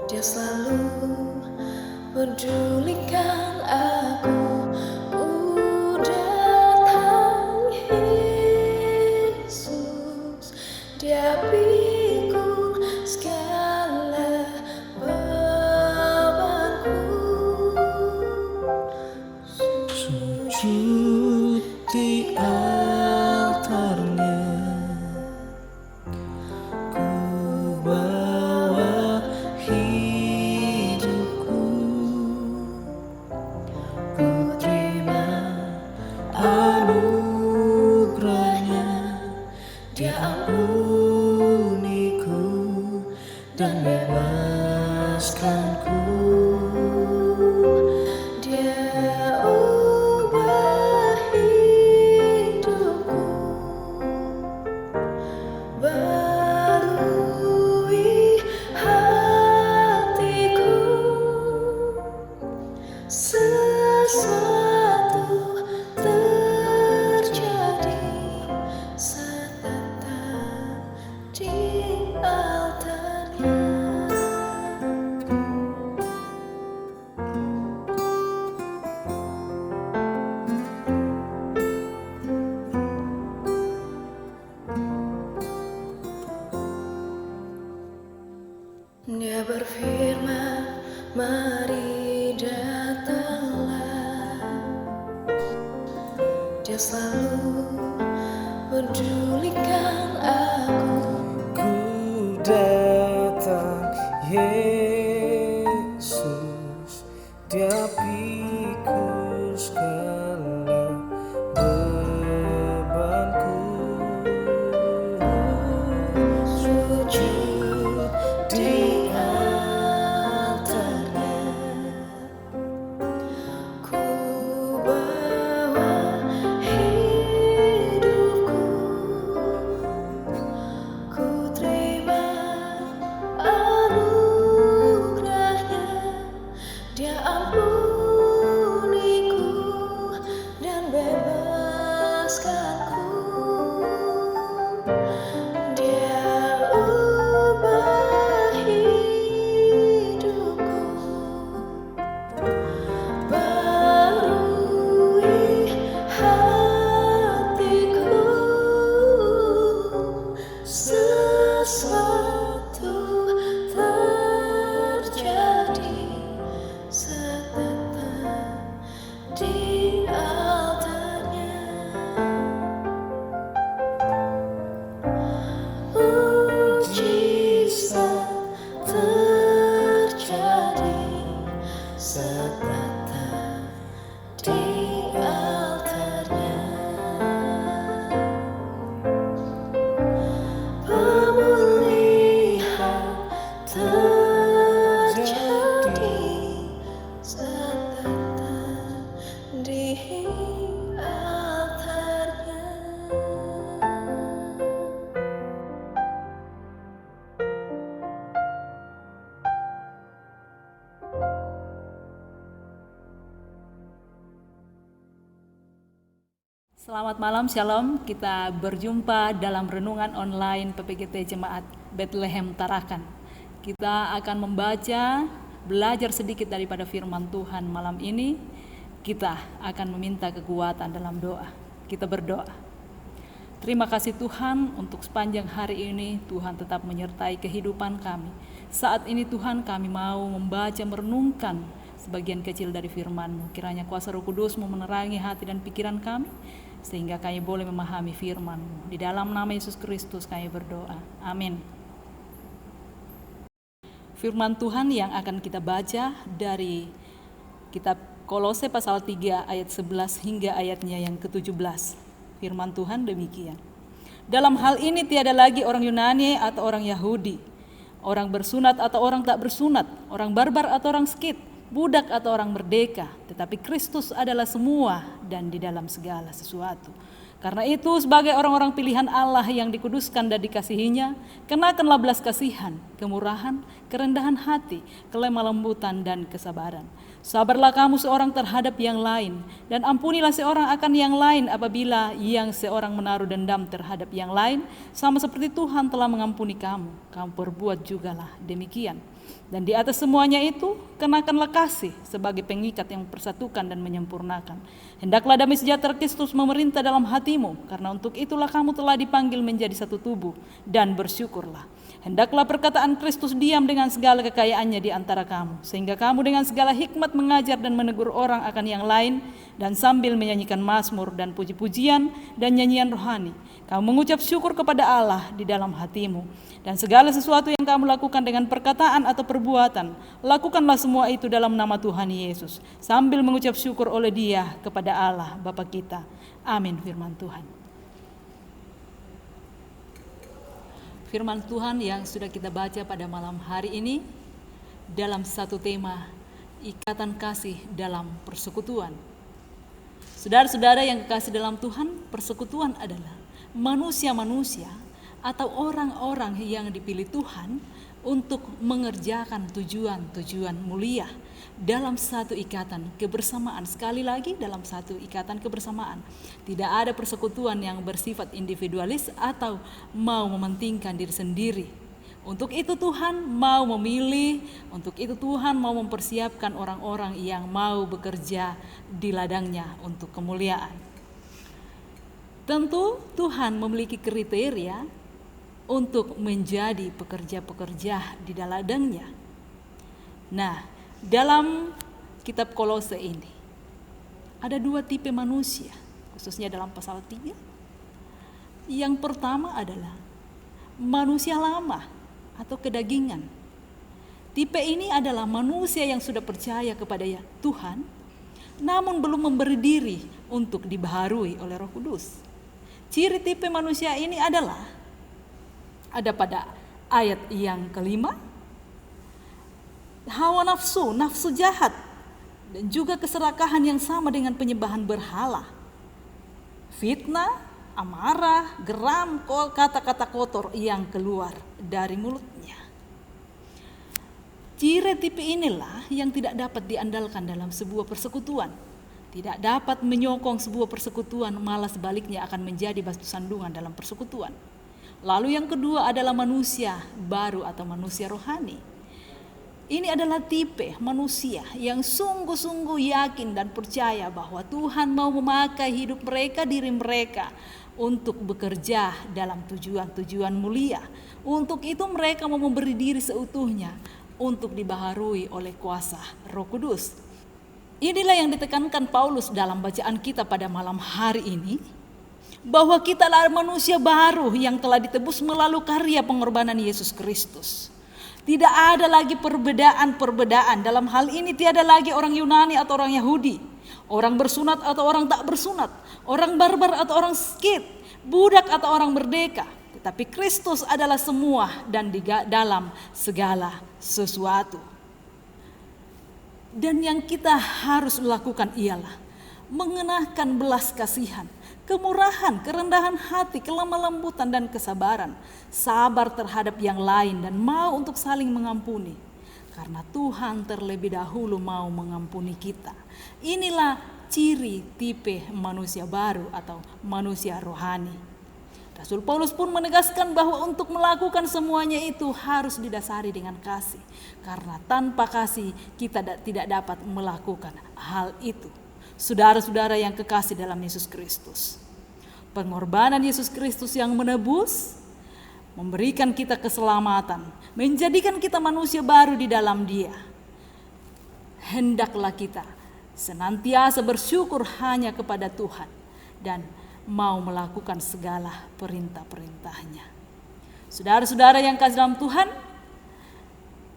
Dia selalu pedulikan aku. Ku datang Yesus, Dia pikul segala bebanku. Sujud di altarnya, ku bawa hidupku, ku terima anugerahnya. Dia ampuniku dan bebaskanku. Dia ubah hidupku, barui hatiku. Sesuatu terjadi saat datang di altarnya. Dia berfirman, mari datanglah. Dia selalu pedulikan aku. Ku datang Yesus, Dia pikul segala bebanku. Sujud di altarnya, ku bawa hidupku, ku terima anugerahnya. Dia ampuniku dan bebaskanku. Dia ubah hidupku, barui hatiku. Sesuatu terjadi saat datang di altarnya. Mujizat terjadi saat datang di altarnya. Pemulihan terjadi saat datang di altarnya. Selamat malam, Shalom. Kita berjumpa dalam renungan online PPGT Jemaat Bethlehem Tarakan. Kita akan membaca, belajar sedikit daripada firman Tuhan malam ini. Kita akan meminta kekuatan dalam doa. Kita berdoa. Terima kasih Tuhan untuk sepanjang hari ini Tuhan tetap menyertai kehidupan kami. Saat ini Tuhan kami mau membaca, merenungkan sebagian kecil dari firman-Mu. Kiranya kuasa Roh Kudus-Mu menerangi hati dan pikiran kami, sehingga kami boleh memahami firman-Mu. Di dalam nama Yesus Kristus kami berdoa. Amin. Firman Tuhan yang akan kita baca dari kitab Kolose pasal 3 ayat 11 hingga ayatnya yang ke-17. Firman Tuhan demikian. Dalam hal ini tiada lagi orang Yunani atau orang Yahudi, orang bersunat atau orang tak bersunat, orang barbar atau orang Skit, budak atau orang merdeka, tetapi Kristus adalah semua dan di dalam segala sesuatu. Karena itu sebagai orang-orang pilihan Allah yang dikuduskan dan dikasihinya, kenakanlah belas kasihan, kemurahan, kerendahan hati, kelemah lembutan dan kesabaran. Sabarlah kamu seorang terhadap yang lain, dan ampunilah seorang akan yang lain apabila yang seorang menaruh dendam terhadap yang lain, sama seperti Tuhan telah mengampuni kamu, kamu perbuat jugalah demikian. Dan di atas semuanya itu, kenakanlah kasih sebagai pengikat yang mempersatukan dan menyempurnakan. Hendaklah damai sejahtera Kristus memerintah dalam hatimu, karena untuk itulah kamu telah dipanggil menjadi satu tubuh, dan bersyukurlah. Hendaklah perkataan Kristus diam dengan segala kekayaannya di antara kamu, sehingga kamu dengan segala hikmat mengajar dan menegur orang akan yang lain, dan sambil menyanyikan mazmur dan puji-pujian dan nyanyian rohani, kamu mengucap syukur kepada Allah di dalam hatimu. Dan segala sesuatu yang kamu lakukan dengan perkataan atau perbuatan, lakukanlah semua itu dalam nama Tuhan Yesus, sambil mengucap syukur oleh Dia kepada Allah Bapa kita. Amin. Firman Tuhan. Firman Tuhan yang sudah kita baca pada malam hari ini dalam satu tema, ikatan kasih dalam persekutuan. Saudara-saudara yang kekasih dalam Tuhan, persekutuan adalah manusia-manusia atau orang-orang yang dipilih Tuhan untuk mengerjakan tujuan-tujuan mulia dalam satu ikatan kebersamaan. Sekali lagi, dalam satu ikatan kebersamaan. Tidak ada persekutuan yang bersifat individualis atau mau mementingkan diri sendiri. Untuk itu Tuhan mau memilih, untuk itu Tuhan mau mempersiapkan orang-orang yang mau bekerja di ladangnya untuk kemuliaan. Tentu Tuhan memiliki kriteria untuk menjadi pekerja-pekerja di dalam ladangnya. Nah, dalam kitab Kolose ini ada dua tipe manusia, khususnya dalam pasal 3. Yang pertama adalah manusia lama atau kedagingan. Tipe ini adalah manusia yang sudah percaya kepada Tuhan, namun belum memberi diri untuk dibaharui oleh Roh Kudus. Ciri tipe manusia ini adalah ada pada ayat yang kelima, hawa nafsu, nafsu jahat, dan juga keserakahan yang sama dengan penyembahan berhala, fitnah, amarah, geram, kata-kata kotor yang keluar dari mulutnya. Ciri tipe inilah yang tidak dapat diandalkan dalam sebuah persekutuan. Tidak dapat menyokong sebuah persekutuan, malah sebaliknya akan menjadi batu sandungan dalam persekutuan. Lalu yang kedua adalah manusia baru atau manusia rohani. Ini adalah tipe manusia yang sungguh-sungguh yakin dan percaya bahwa Tuhan mau memakai hidup mereka, diri mereka untuk bekerja dalam tujuan-tujuan mulia. Untuk itu mereka mau memberi diri seutuhnya untuk dibaharui oleh kuasa Roh Kudus. Inilah yang ditekankan Paulus dalam bacaan kita pada malam hari ini, bahwa kita adalah manusia baru yang telah ditebus melalui karya pengorbanan Yesus Kristus. Tidak ada lagi perbedaan-perbedaan. Dalam hal ini tiada lagi orang Yunani atau orang Yahudi, orang bersunat atau orang tak bersunat, orang barbar atau orang Skit, budak atau orang merdeka. Tetapi Kristus adalah semua dan di dalam segala sesuatu. Dan yang kita harus lakukan ialah mengenakan belas kasihan, kemurahan, kerendahan hati, kelemah lembutan dan kesabaran, sabar terhadap yang lain dan mau untuk saling mengampuni. Karena Tuhan terlebih dahulu mau mengampuni kita. Inilah ciri tipe manusia baru atau manusia rohani. Rasul Paulus pun menegaskan bahwa untuk melakukan semuanya itu harus didasari dengan kasih. Karena tanpa kasih kita tidak dapat melakukan hal itu. Saudara-saudara yang kekasih dalam Yesus Kristus, pengorbanan Yesus Kristus yang menebus, memberikan kita keselamatan, menjadikan kita manusia baru di dalam Dia. Hendaklah kita senantiasa bersyukur hanya kepada Tuhan dan mau melakukan segala perintah-perintahnya. Saudara-saudara yang kasih dalam Tuhan,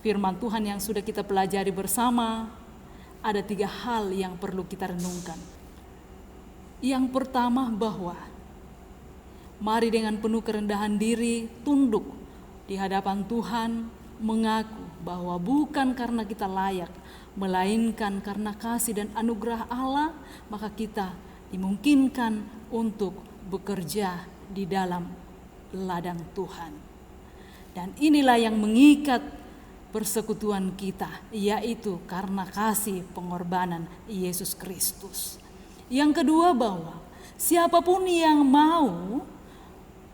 firman Tuhan yang sudah kita pelajari bersama, ada 3 hal yang perlu kita renungkan. Yang pertama, bahwa mari dengan penuh kerendahan diri tunduk di hadapan Tuhan, mengaku bahwa bukan karena kita layak, melainkan karena kasih dan anugerah Allah, maka kita dimungkinkan untuk bekerja di dalam ladang Tuhan. Dan inilah yang mengikat persekutuan kita, yaitu karena kasih pengorbanan Yesus Kristus. Yang kedua, bahwa siapapun yang mau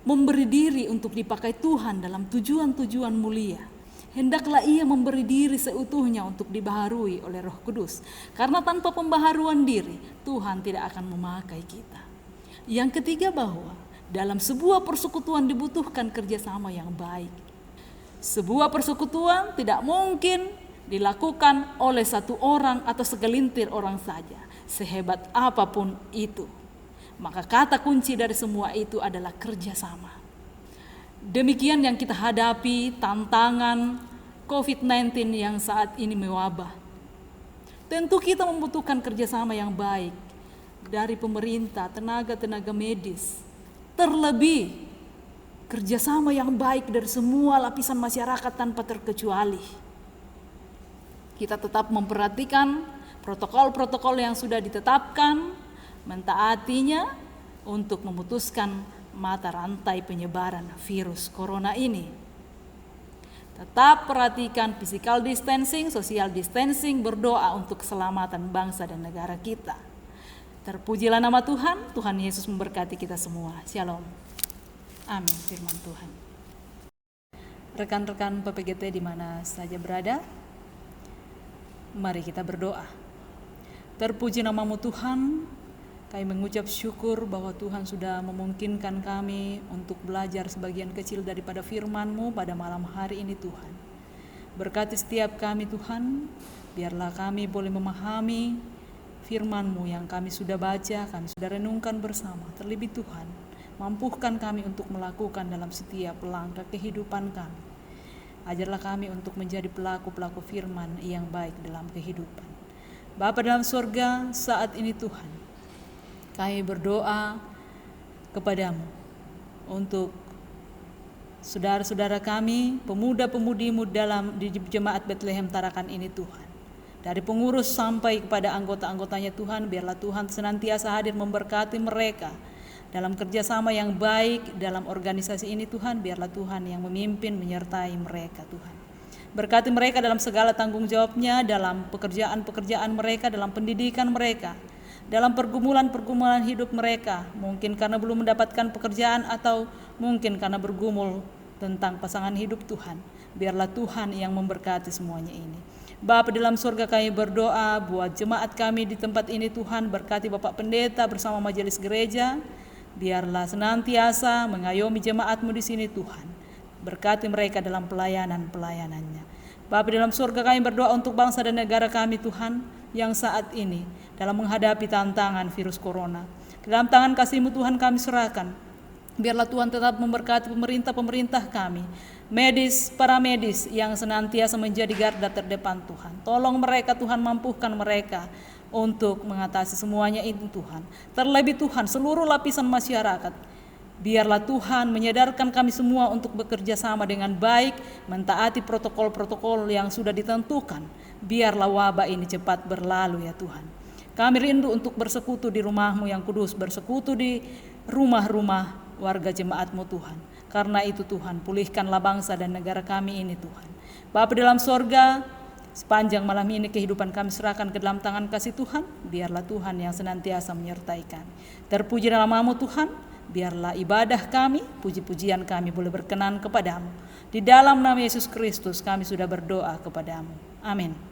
memberi diri untuk dipakai Tuhan dalam tujuan-tujuan mulia, hendaklah ia memberi diri seutuhnya untuk dibaharui oleh Roh Kudus. Karena tanpa pembaharuan diri, Tuhan tidak akan memakai kita. Yang ketiga, bahwa dalam sebuah persekutuan dibutuhkan kerjasama yang baik. Sebuah persekutuan tidak mungkin dilakukan oleh satu orang atau segelintir orang saja, sehebat apapun itu. Maka kata kunci dari semua itu adalah kerjasama. Demikian yang kita hadapi, tantangan COVID-19 yang saat ini mewabah. Tentu kita membutuhkan kerjasama yang baik dari pemerintah, tenaga-tenaga medis. Terlebih kerjasama yang baik dari semua lapisan masyarakat tanpa terkecuali. Kita tetap memperhatikan protokol-protokol yang sudah ditetapkan, mentaatinya untuk memutuskan mata rantai penyebaran virus corona ini. Tetap perhatikan physical distancing, social distancing, berdoa untuk keselamatan bangsa dan negara kita. Terpujilah nama Tuhan, Tuhan Yesus memberkati kita semua. Shalom. Amin, firman Tuhan. Rekan-rekan PPGT di mana saja berada, mari kita berdoa. Terpuji namamu Tuhan, kami mengucap syukur bahwa Tuhan sudah memungkinkan kami untuk belajar sebagian kecil daripada firman-Mu pada malam hari ini Tuhan. Berkati setiap kami Tuhan, biarlah kami boleh memahami firman-Mu yang kami sudah baca, kami sudah renungkan bersama. Terlebih Tuhan, mampukan kami untuk melakukan dalam setiap langkah kehidupan kami. Ajarlah kami untuk menjadi pelaku-pelaku firman yang baik dalam kehidupan. Bapa dalam surga, saat ini Tuhan, kami berdoa kepadamu untuk saudara-saudara kami, pemuda-pemudimu di jemaat Bethlehem Tarakan ini Tuhan. Dari pengurus sampai kepada anggota-anggotanya Tuhan, biarlah Tuhan senantiasa hadir memberkati mereka dalam kerjasama yang baik dalam organisasi ini Tuhan. Biarlah Tuhan yang memimpin menyertai mereka Tuhan. Berkati mereka dalam segala tanggung jawabnya, dalam pekerjaan-pekerjaan mereka, dalam pendidikan mereka, dalam pergumulan-pergumulan hidup mereka, mungkin karena belum mendapatkan pekerjaan atau mungkin karena bergumul tentang pasangan hidup Tuhan. Biarlah Tuhan yang memberkati semuanya ini. Bapa dalam surga, kami berdoa buat jemaat kami di tempat ini Tuhan. Berkati Bapak Pendeta bersama majelis gereja. Biarlah senantiasa mengayomi jemaat-Mu di sini Tuhan. Berkati mereka dalam pelayanannya. Bapa dalam surga, kami berdoa untuk bangsa dan negara kami Tuhan, yang saat ini dalam menghadapi tantangan virus corona. Dalam tangan kasih-Mu Tuhan kami serahkan. Biarlah Tuhan tetap memberkati pemerintah kami, medis, para medis yang senantiasa menjadi garda terdepan Tuhan. Tolong mereka Tuhan, mampukan mereka untuk mengatasi semuanya itu Tuhan. Terlebih Tuhan, seluruh lapisan masyarakat, biarlah Tuhan menyadarkan kami semua untuk bekerja sama dengan baik, mentaati protokol-protokol yang sudah ditentukan. Biarlah wabah ini cepat berlalu ya Tuhan. Kami rindu untuk bersekutu di rumah-Mu yang kudus, bersekutu di rumah-rumah warga jemaat-Mu Tuhan. Karena itu Tuhan, pulihkanlah bangsa dan negara kami ini Tuhan. Bapa dalam sorga, sepanjang malam ini kehidupan kami serahkan ke dalam tangan kasih Tuhan. Biarlah Tuhan yang senantiasa menyertai kami. Terpuji namamu Tuhan, biarlah ibadah kami, puji-pujian kami boleh berkenan kepadamu. Di dalam nama Yesus Kristus kami sudah berdoa kepadamu. Amin.